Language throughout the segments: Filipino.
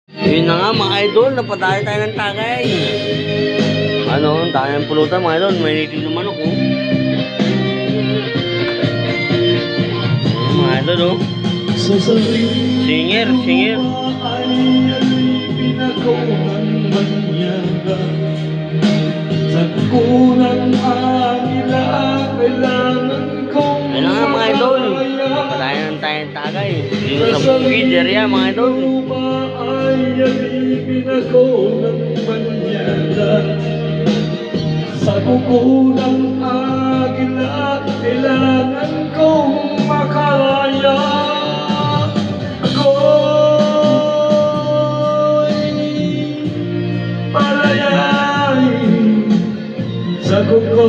Yun na nga mga idol, napadali tayo ng tagay. Ano, tayo ng pulutan mga idol, may native na manok oh. Mga idol oh. Singer. Ayun na nga mga idol, napadali ng tayo ng tagay. Dito sa bukid area mga idol. Sa kuko ng agila, kailangan kong makalaya. Ako'y palayain sa kuko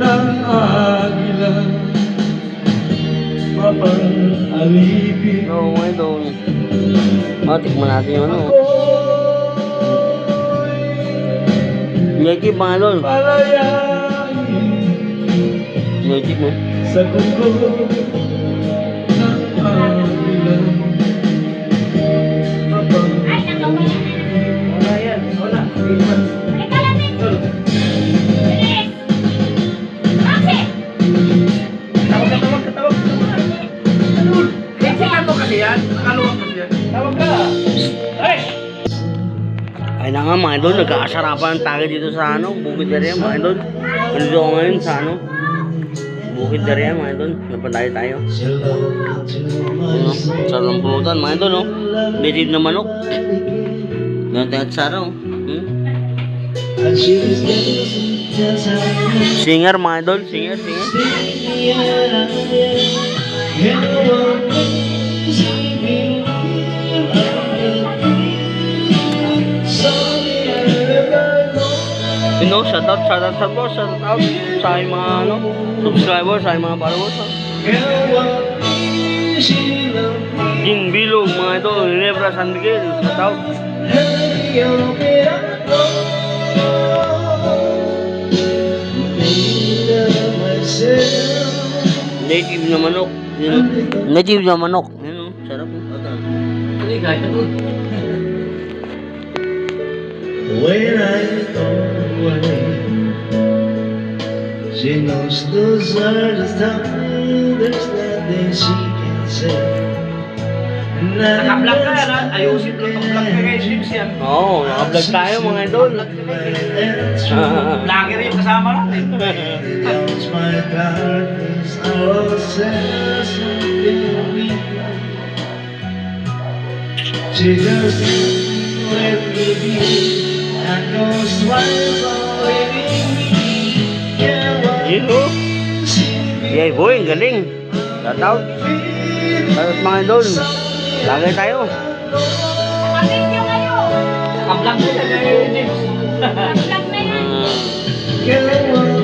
ng agila, mapang-alipin. Oo mga idol. Tikman natin yung ano. Nyekip mga idol. Nyekip mo. Sa kuko ng agila, mapang-alipin. Wala yan, wala. Ay na nga mga idol, nagkakasarapan ng tagay dito sa ano, bukid area mga idol. Nandito ako ngayon sa ano, bukid area mga idol. Napadali tayo. Ano, sarang pulutan mga idol no. Native na manok. Ganti at saraw. Singer mga idol, singer. You know, shout out sa aking mga ano, subscribers, sa aking mga followers. King Bilog, mga ito, Ginebra, San Miguel, shout out. Native na manok. Native na manok. Yun o, sarap o. When I go away, she knows those are the times. There's nothing she can say. Naka-vlog ka yan ha? Ayusin ko itong vlog ka kay Ships yan. Oo, naka-vlog tayo mga idol. Vlogger yung kasama natin. My darkness, I'll say something we know. She just let me be, and those smiles are waiting me. Yun o. Yay boy, ang galing. Shout out. Shout out mga idol. Lagay tayo.